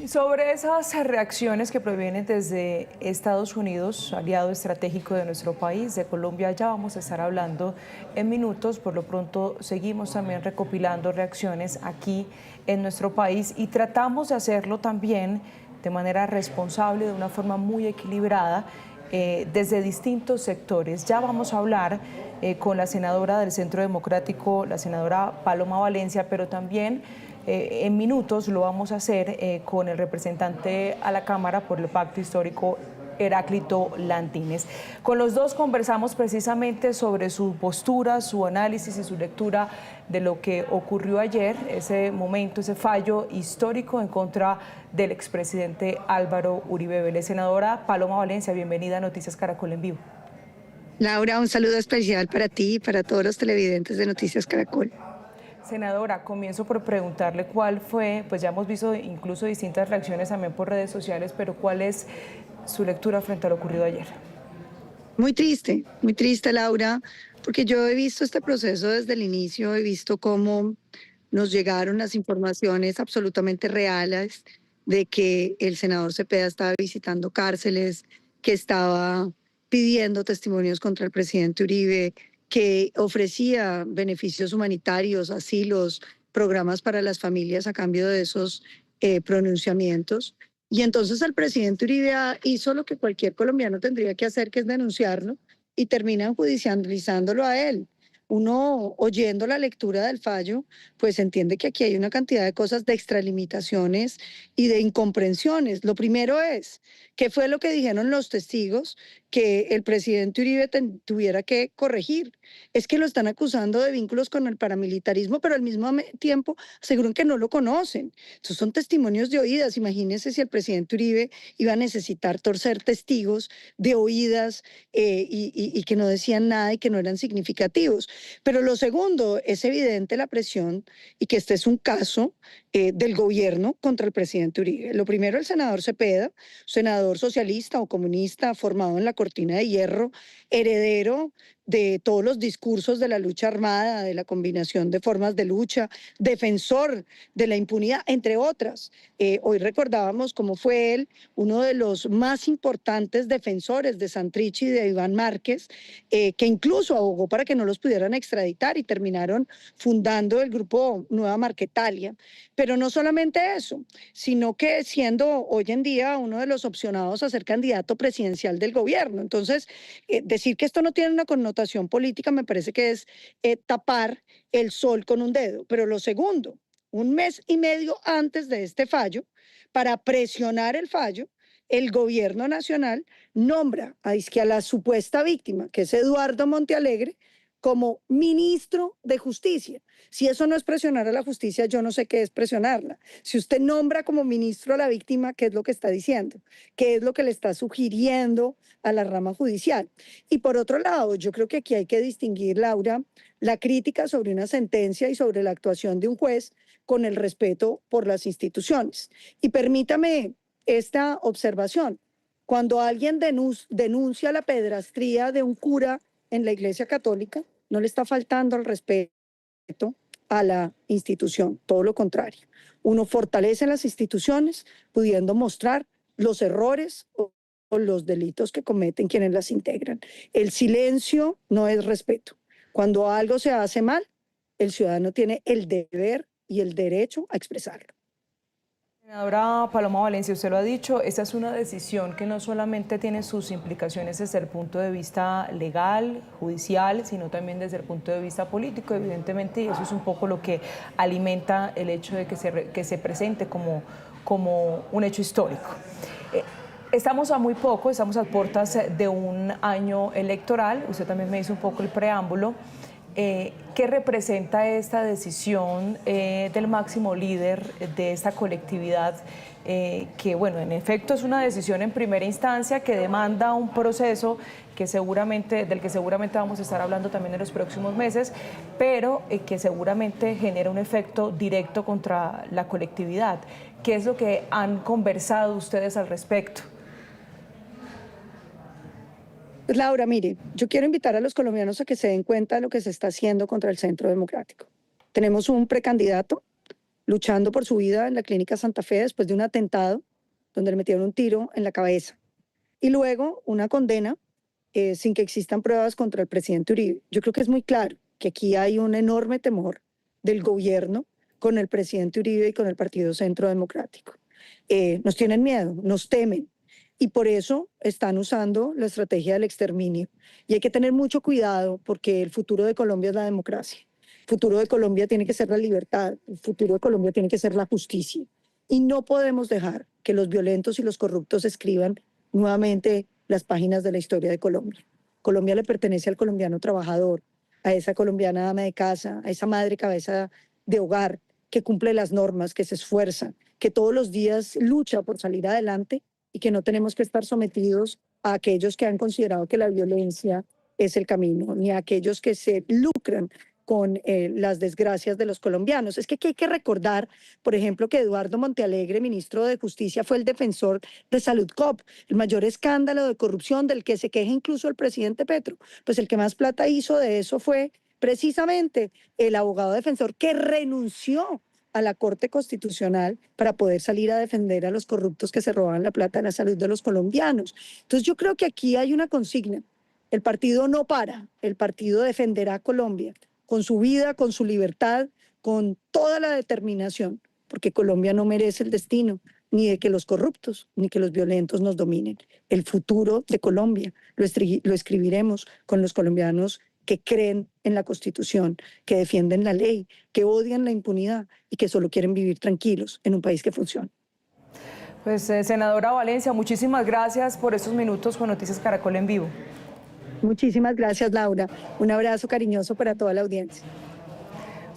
Sobre esas reacciones que provienen desde Estados Unidos, aliado estratégico de nuestro país, de Colombia, ya vamos a estar hablando en minutos. Por lo pronto seguimos también recopilando reacciones aquí en nuestro país y tratamos de hacerlo también de manera responsable, de una forma muy equilibrada, desde distintos sectores. Ya vamos a hablar con la senadora del Centro Democrático, la senadora Paloma Valencia, pero también en minutos lo vamos a hacer con el representante a la Cámara por el Pacto Histórico, Heráclito Landines. Con los dos conversamos precisamente sobre su postura, su análisis y su lectura de lo que ocurrió ayer, ese momento, ese fallo histórico en contra del expresidente Álvaro Uribe Vélez. Senadora Paloma Valencia, bienvenida a Noticias Caracol en Vivo. Laura, un saludo especial para ti y para todos los televidentes de Noticias Caracol. Senadora, comienzo por preguntarle cuál fue, pues ya hemos visto incluso distintas reacciones también por redes sociales, pero ¿cuál es su lectura frente a lo ocurrido ayer? Muy triste, Laura, porque yo he visto este proceso desde el inicio, he visto cómo nos llegaron las informaciones absolutamente reales de que el senador Cepeda estaba visitando cárceles, que estaba pidiendo testimonios contra el presidente Uribe, que ofrecía beneficios humanitarios, asilos, programas para las familias a cambio de esos pronunciamientos. Y entonces el presidente Uribe hizo lo que cualquier colombiano tendría que hacer, que es denunciarlo, y terminan judicializándolo a él. Uno, oyendo la lectura del fallo, pues entiende que aquí hay una cantidad de cosas, de extralimitaciones y de incomprensiones. Lo primero es, ¿qué fue lo que dijeron los testigos que el presidente Uribe tuviera que corregir? Es que lo están acusando de vínculos con el paramilitarismo, pero al mismo tiempo aseguran que no lo conocen. Estos son testimonios de oídas. Imagínense si el presidente Uribe iba a necesitar torcer testigos de oídas y que no decían nada y que no eran significativos. Pero lo segundo, es evidente la presión y que este es un caso del gobierno contra el presidente Uribe. Lo primero, el senador Cepeda, senador socialista o comunista formado en la cortina de hierro, heredero de todos los discursos de la lucha armada, de la combinación de formas de lucha, defensor de la impunidad, entre otras. Hoy recordábamos cómo fue él uno de los más importantes defensores de Santrich y de Iván Márquez, que incluso abogó para que no los pudieran extraditar y terminaron fundando el grupo Nueva Marquetalia. Pero no solamente eso, sino que siendo hoy en día uno de los opcionados a ser candidato presidencial del gobierno. Entonces, decir que esto no tiene una connotación política me parece que es tapar el sol con un dedo. Pero lo segundo, un mes y medio antes de este fallo, para presionar el fallo, el gobierno nacional nombra a la supuesta víctima, que es Eduardo Montealegre, como ministro de Justicia. Si eso no es presionar a la justicia, yo no sé qué es presionarla. Si usted nombra como ministro a la víctima, ¿qué es lo que está diciendo? ¿Qué es lo que le está sugiriendo a la rama judicial? Y por otro lado, yo creo que aquí hay que distinguir, Laura, la crítica sobre una sentencia y sobre la actuación de un juez con el respeto por las instituciones. Y permítame esta observación. Cuando alguien denuncia la pedrastría de un cura en la Iglesia Católica, no le está faltando el respeto a la institución, todo lo contrario. Uno fortalece las instituciones pudiendo mostrar los errores o los delitos que cometen quienes las integran. El silencio no es respeto. Cuando algo se hace mal, el ciudadano tiene el deber y el derecho a expresarlo. Senadora Paloma Valencia, usted lo ha dicho, esta es una decisión que no solamente tiene sus implicaciones desde el punto de vista legal, judicial, sino también desde el punto de vista político, evidentemente, y eso es un poco lo que alimenta el hecho de que se presente como un hecho histórico. Estamos a muy poco, estamos a puertas de un año electoral, usted también me hizo un poco el preámbulo. ¿Qué representa esta decisión del máximo líder de esta colectividad? Que, bueno, en efecto es una decisión en primera instancia que demanda un proceso del que seguramente vamos a estar hablando también en los próximos meses, pero que seguramente genera un efecto directo contra la colectividad. ¿Qué es lo que han conversado ustedes al respecto? Pues Laura, mire, yo quiero invitar a los colombianos a que se den cuenta de lo que se está haciendo contra el Centro Democrático. Tenemos un precandidato, luchando por su vida en la clínica Santa Fe después de un atentado donde le metieron un tiro en la cabeza. Y luego una condena sin que existan pruebas contra el presidente Uribe. Yo creo que es muy claro que aquí hay un enorme temor del gobierno con el presidente Uribe y con el Partido Centro Democrático. Nos tienen miedo, nos temen, y por eso están usando la estrategia del exterminio. Y hay que tener mucho cuidado porque el futuro de Colombia es la democracia. El futuro de Colombia tiene que ser la libertad, el futuro de Colombia tiene que ser la justicia. Y no podemos dejar que los violentos y los corruptos escriban nuevamente las páginas de la historia de Colombia. Colombia le pertenece al colombiano trabajador, a esa colombiana ama de casa, a esa madre cabeza de hogar que cumple las normas, que se esfuerza, que todos los días lucha por salir adelante y que no tenemos que estar sometidos a aquellos que han considerado que la violencia es el camino, ni a aquellos que se lucran con las desgracias de los colombianos. Es que aquí hay que recordar, por ejemplo, que Eduardo Montealegre, ministro de Justicia, fue el defensor de Saludcop, el mayor escándalo de corrupción del que se queja incluso el presidente Petro. Pues el que más plata hizo de eso fue precisamente el abogado defensor que renunció a la Corte Constitucional para poder salir a defender a los corruptos que se roban la plata de la salud de los colombianos. Entonces yo creo que aquí hay una consigna. El partido no para, el partido defenderá a Colombia con su vida, con su libertad, con toda la determinación, porque Colombia no merece el destino ni de que los corruptos ni que los violentos nos dominen. El futuro de Colombia lo escribiremos con los colombianos que creen en la Constitución, que defienden la ley, que odian la impunidad y que solo quieren vivir tranquilos en un país que funcione. Pues, senadora Valencia, muchísimas gracias por estos minutos con Noticias Caracol en vivo. Muchísimas gracias, Laura. Un abrazo cariñoso para toda la audiencia.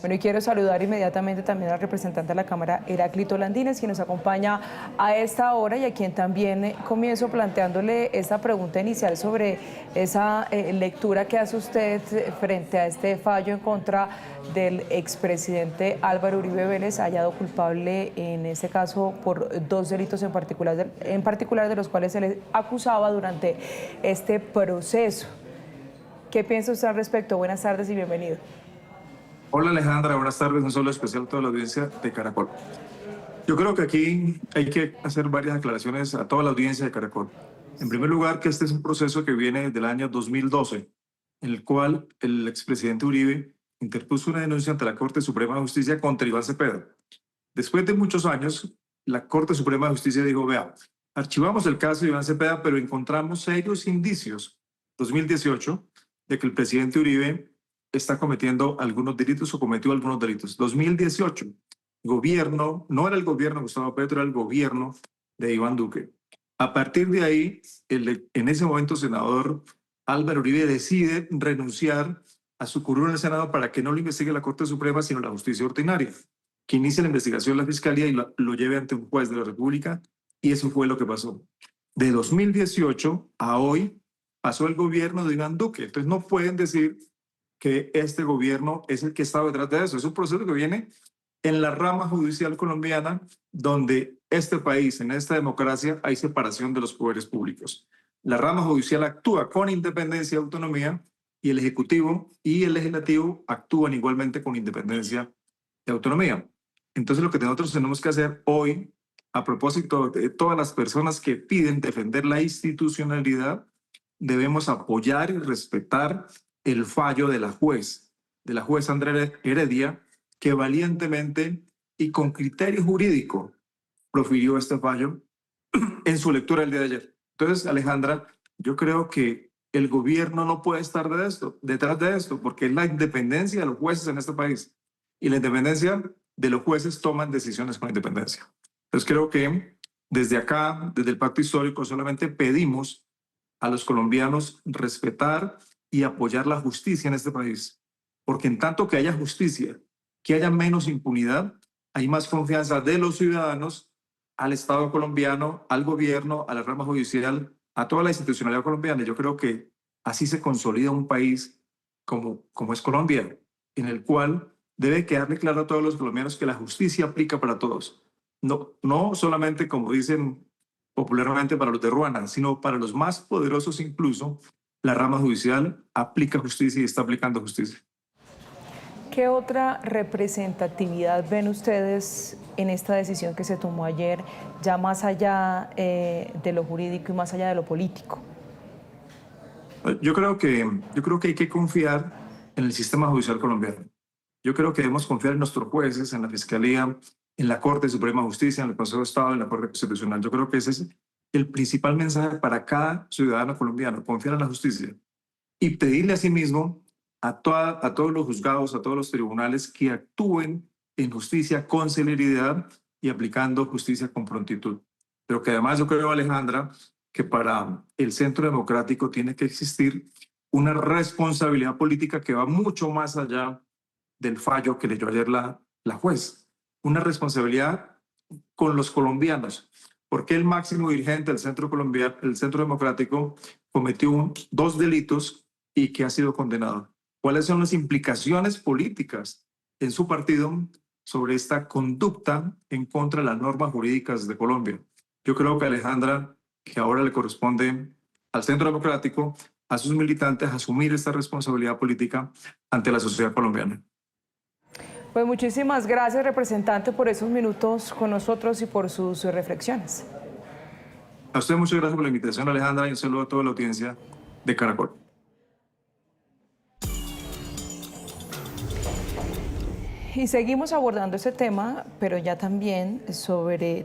Bueno, y quiero saludar inmediatamente también al representante de la Cámara, Heráclito Landines, quien nos acompaña a esta hora y a quien también comienzo planteándole esta pregunta inicial sobre esa lectura que hace usted frente a este fallo en contra del expresidente Álvaro Uribe Vélez, hallado culpable en este caso por 2 delitos en particular de los cuales se le acusaba durante este proceso. ¿Qué piensa usted al respecto? Buenas tardes y bienvenido. Hola Alejandra, buenas tardes. Un saludo especial a toda la audiencia de Caracol. Yo creo que aquí hay que hacer varias aclaraciones a toda la audiencia de Caracol. En primer lugar, que este es un proceso que viene del año 2012, en el cual el expresidente Uribe interpuso una denuncia ante la Corte Suprema de Justicia contra Iván Cepeda. Después de muchos años, la Corte Suprema de Justicia dijo, vea, archivamos el caso de Iván Cepeda, pero encontramos serios indicios, 2018, de que el presidente Uribe está cometiendo algunos delitos o cometió algunos delitos. 2018, gobierno, no era el gobierno de Gustavo Petro, era el gobierno de Iván Duque. A partir de ahí, en ese momento, senador Álvaro Uribe decide renunciar a su curul en el Senado para que no lo investigue la Corte Suprema, sino la justicia ordinaria, que inicie la investigación la Fiscalía y lo lleve ante un juez de la República, y eso fue lo que pasó. De 2018 a hoy pasó el gobierno de Iván Duque. Entonces no pueden decir que este gobierno es el que está detrás de eso. Es un proceso que viene en la rama judicial colombiana, donde este país, en esta democracia, hay separación de los poderes públicos. La rama judicial actúa con independencia y autonomía, y el Ejecutivo y el Legislativo actúan igualmente con independencia y autonomía. Entonces, lo que nosotros tenemos que hacer hoy, a propósito de todas las personas que piden defender la institucionalidad, debemos apoyar y respetar el fallo de la juez Andrea Heredia, que valientemente y con criterio jurídico profirió este fallo en su lectura el día de ayer. Entonces, Alejandra, yo creo que el gobierno no puede estar detrás de esto, porque es la independencia de los jueces en este país. Y la independencia de los jueces toman decisiones con independencia. Entonces, creo que desde acá, desde el Pacto Histórico, solamente pedimos a los colombianos respetar y apoyar la justicia en este país. Porque en tanto que haya justicia, que haya menos impunidad, hay más confianza de los ciudadanos al Estado colombiano, al gobierno, a la rama judicial, a toda la institucionalidad colombiana. Yo creo que así se consolida un país como es Colombia, en el cual debe quedarle claro a todos los colombianos que la justicia aplica para todos. No solamente, como dicen popularmente, para los de Ruana, sino para los más poderosos incluso. La rama judicial aplica justicia y está aplicando justicia. ¿Qué otra representatividad ven ustedes en esta decisión que se tomó ayer, ya más allá de lo jurídico y más allá de lo político? Yo creo que hay que confiar en el sistema judicial colombiano. Yo creo que debemos confiar en nuestros jueces, en la Fiscalía, en la Corte Suprema de Justicia, en el Consejo de Estado, en la Corte Constitucional. Yo creo que ese es el principal mensaje para cada ciudadano colombiano, confiar en la justicia y pedirle a sí mismo a todos los juzgados, a todos los tribunales que actúen en justicia con celeridad y aplicando justicia con prontitud. Pero que además yo creo, Alejandra, que para el centro democrático tiene que existir una responsabilidad política que va mucho más allá del fallo que leyó ayer la juez. Una responsabilidad con los colombianos. Porque el máximo dirigente del centro colombiano, el centro democrático, cometió dos delitos y que ha sido condenado? ¿Cuáles son las implicaciones políticas en su partido sobre esta conducta en contra de las normas jurídicas de Colombia? Yo creo que, Alejandra, que ahora le corresponde al Centro Democrático, a sus militantes, asumir esta responsabilidad política ante la sociedad colombiana. Pues muchísimas gracias, representante, por esos minutos con nosotros y por sus reflexiones. A usted muchas gracias por la invitación, Alejandra, y un saludo a toda la audiencia de Caracol. Y seguimos abordando este tema, pero ya también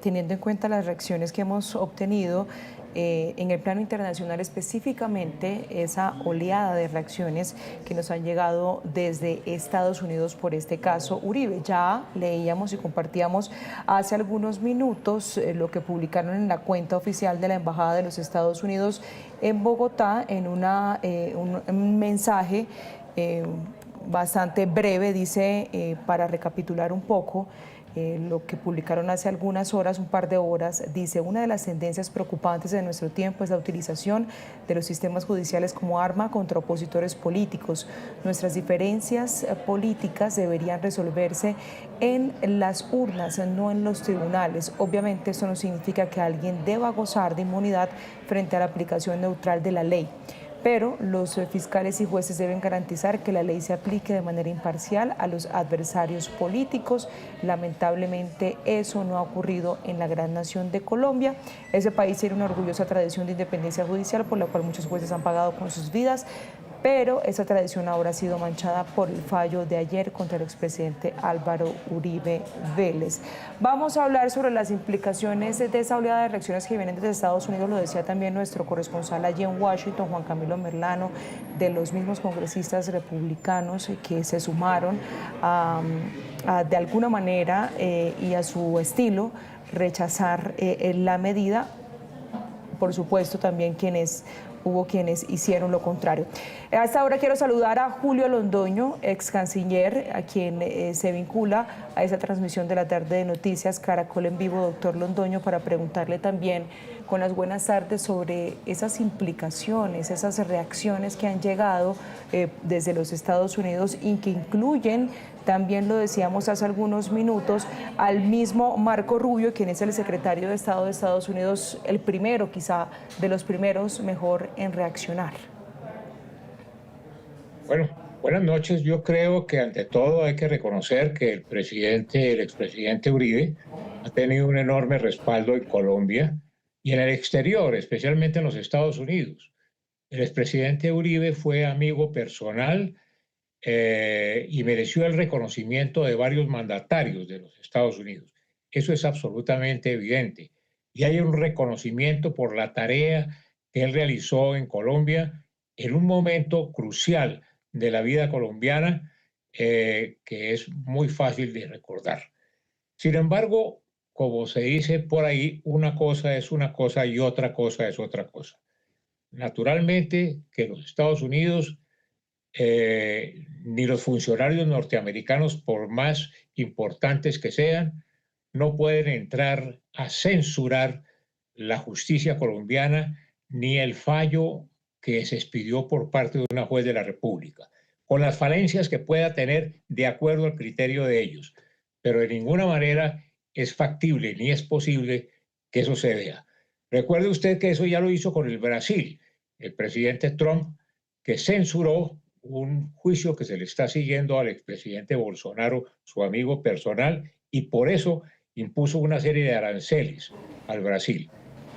teniendo en cuenta las reacciones que hemos obtenido en el plano internacional, específicamente esa oleada de reacciones que nos han llegado desde Estados Unidos por este caso Uribe. Ya leíamos y compartíamos hace algunos minutos lo que publicaron en la cuenta oficial de la Embajada de los Estados Unidos en Bogotá en un mensaje bastante breve, dice, para recapitular un poco lo que publicaron hace algunas horas, un par de horas, dice: una de las tendencias preocupantes de nuestro tiempo es la utilización de los sistemas judiciales como arma contra opositores políticos. Nuestras diferencias políticas deberían resolverse en las urnas, no en los tribunales. Obviamente esto no significa que alguien deba gozar de inmunidad frente a la aplicación neutral de la ley, pero los fiscales y jueces deben garantizar que la ley se aplique de manera imparcial a los adversarios políticos. Lamentablemente eso no ha ocurrido en la gran nación de Colombia. Ese país tiene una orgullosa tradición de independencia judicial por la cual muchos jueces han pagado con sus vidas, pero esa tradición ahora ha sido manchada por el fallo de ayer contra el expresidente Álvaro Uribe Vélez. Vamos a hablar sobre las implicaciones de esa oleada de reacciones que vienen desde Estados Unidos, lo decía también nuestro corresponsal allí en Washington, Juan Camilo Merlano, de los mismos congresistas republicanos que se sumaron de alguna manera y a su estilo rechazar la medida. Por supuesto, también hubo quienes hicieron lo contrario. A esta hora quiero saludar a Julio Londoño, ex canciller, a quien se vincula a esa transmisión de la tarde de noticias Caracol en vivo. Doctor Londoño, para preguntarle también con las buenas tardes sobre esas implicaciones, esas reacciones que han llegado desde los Estados Unidos y que incluyen, también lo decíamos hace algunos minutos, al mismo Marco Rubio, quien es el secretario de Estado de Estados Unidos, el primero, quizá de los primeros mejor en reaccionar. Bueno, buenas noches. Yo creo que ante todo hay que reconocer que el expresidente Uribe ha tenido un enorme respaldo en Colombia y en el exterior, especialmente en los Estados Unidos. El expresidente Uribe fue amigo personal y mereció el reconocimiento de varios mandatarios de los Estados Unidos. Eso es absolutamente evidente. Y hay un reconocimiento por la tarea que él realizó en Colombia en un momento crucial de la vida colombiana que es muy fácil de recordar. Sin embargo, como se dice por ahí, una cosa es una cosa y otra cosa es otra cosa. Naturalmente que los Estados Unidos ni los funcionarios norteamericanos, por más importantes que sean, no pueden entrar a censurar la justicia colombiana ni el fallo que se expidió por parte de una juez de la República, con las falencias que pueda tener de acuerdo al criterio de ellos. Pero de ninguna manera es factible ni es posible que eso se vea. Recuerde usted que eso ya lo hizo con el Brasil, el presidente Trump, que censuró un juicio que se le está siguiendo al expresidente Bolsonaro, su amigo personal, y por eso impuso una serie de aranceles al Brasil.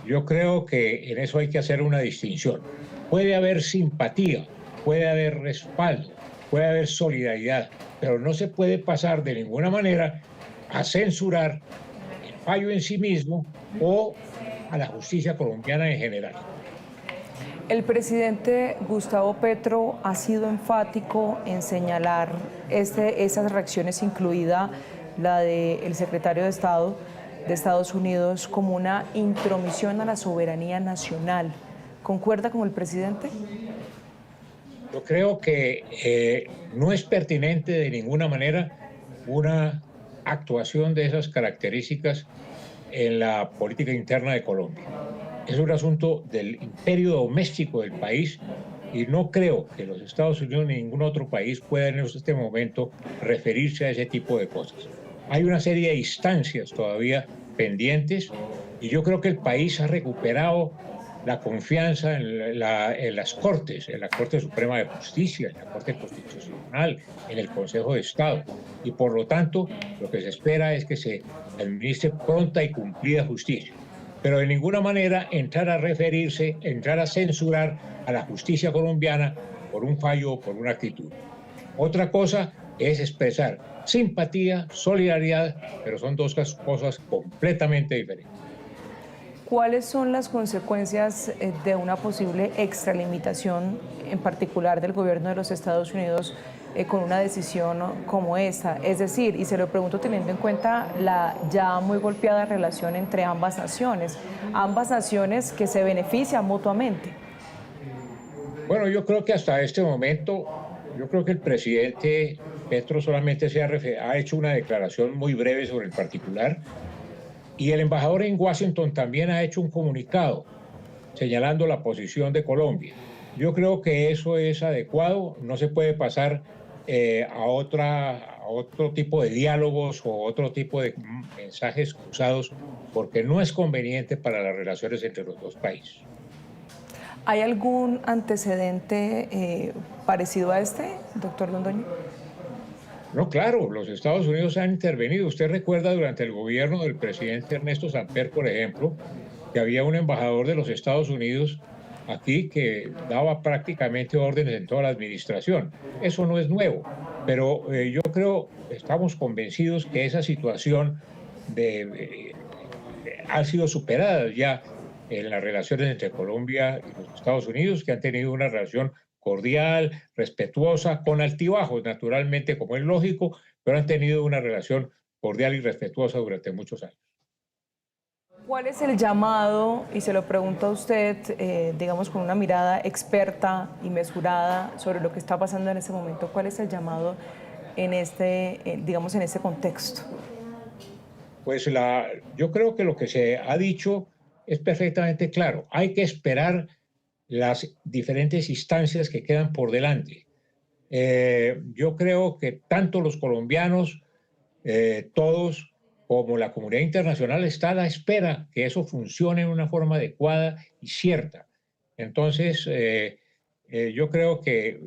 Yo creo que en eso hay que hacer una distinción. Puede haber simpatía, puede haber respaldo, puede haber solidaridad, pero no se puede pasar de ninguna manera a censurar el fallo en sí mismo o a la justicia colombiana en general. El presidente Gustavo Petro ha sido enfático en señalar esas reacciones, incluida la del secretario de Estado de Estados Unidos, como una intromisión a la soberanía nacional. ¿Concuerda con el presidente? Yo creo que no es pertinente de ninguna manera una actuación de esas características en la política interna de Colombia. Es un asunto del imperio doméstico del país y no creo que los Estados Unidos ni ningún otro país pueda en este momento referirse a ese tipo de cosas. Hay una serie de instancias todavía pendientes y yo creo que el país ha recuperado la confianza en las Cortes, en la Corte Suprema de Justicia, en la Corte Constitucional, en el Consejo de Estado. Y por lo tanto, lo que se espera es que se administre pronta y cumplida justicia. Pero de ninguna manera entrar a referirse, entrar a censurar a la justicia colombiana por un fallo o por una actitud. Otra cosa es expresar simpatía, solidaridad, pero son dos cosas completamente diferentes. ¿Cuáles son las consecuencias de una posible extralimitación, en particular del gobierno de los Estados Unidos, con una decisión como esta? Es decir, y se lo pregunto teniendo en cuenta la ya muy golpeada relación entre ambas naciones que se benefician mutuamente. Bueno, yo creo que hasta este momento, yo creo que el presidente Petro solamente ha hecho una declaración muy breve sobre el particular. Y el embajador en Washington también ha hecho un comunicado señalando la posición de Colombia. Yo creo que eso es adecuado, no se puede pasar a otro tipo de diálogos o otro tipo de mensajes cruzados porque no es conveniente para las relaciones entre los dos países. ¿Hay algún antecedente parecido a este, doctor Londoño? No, claro, los Estados Unidos han intervenido. Usted recuerda durante el gobierno del presidente Ernesto Samper, por ejemplo, que había un embajador de los Estados Unidos aquí que daba prácticamente órdenes en toda la administración. Eso no es nuevo, pero yo creo, estamos convencidos que esa situación ha sido superada ya en las relaciones entre Colombia y los Estados Unidos, que han tenido una relación cordial, respetuosa, con altibajos, naturalmente, como es lógico, pero han tenido una relación cordial y respetuosa durante muchos años. ¿Cuál es el llamado, y se lo pregunto a usted, digamos, con una mirada experta y mesurada sobre lo que está pasando en este momento, cuál es el llamado en digamos, en este contexto? Pues yo creo que lo que se ha dicho es perfectamente claro. Hay que esperar las diferentes instancias que quedan por delante. Yo creo que tanto los colombianos, todos, como la comunidad internacional está a la espera que eso funcione en una forma adecuada y cierta. Entonces, yo creo que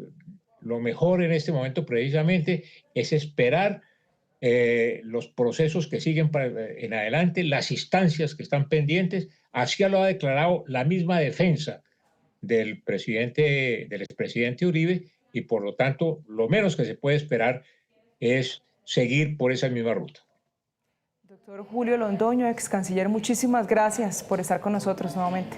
lo mejor en este momento precisamente es esperar los procesos que siguen en adelante, las instancias que están pendientes. Así lo ha declarado la misma defensa del expresidente Uribe, y por lo tanto, lo menos que se puede esperar es seguir por esa misma ruta. Doctor Julio Londoño, ex canciller, muchísimas gracias por estar con nosotros nuevamente.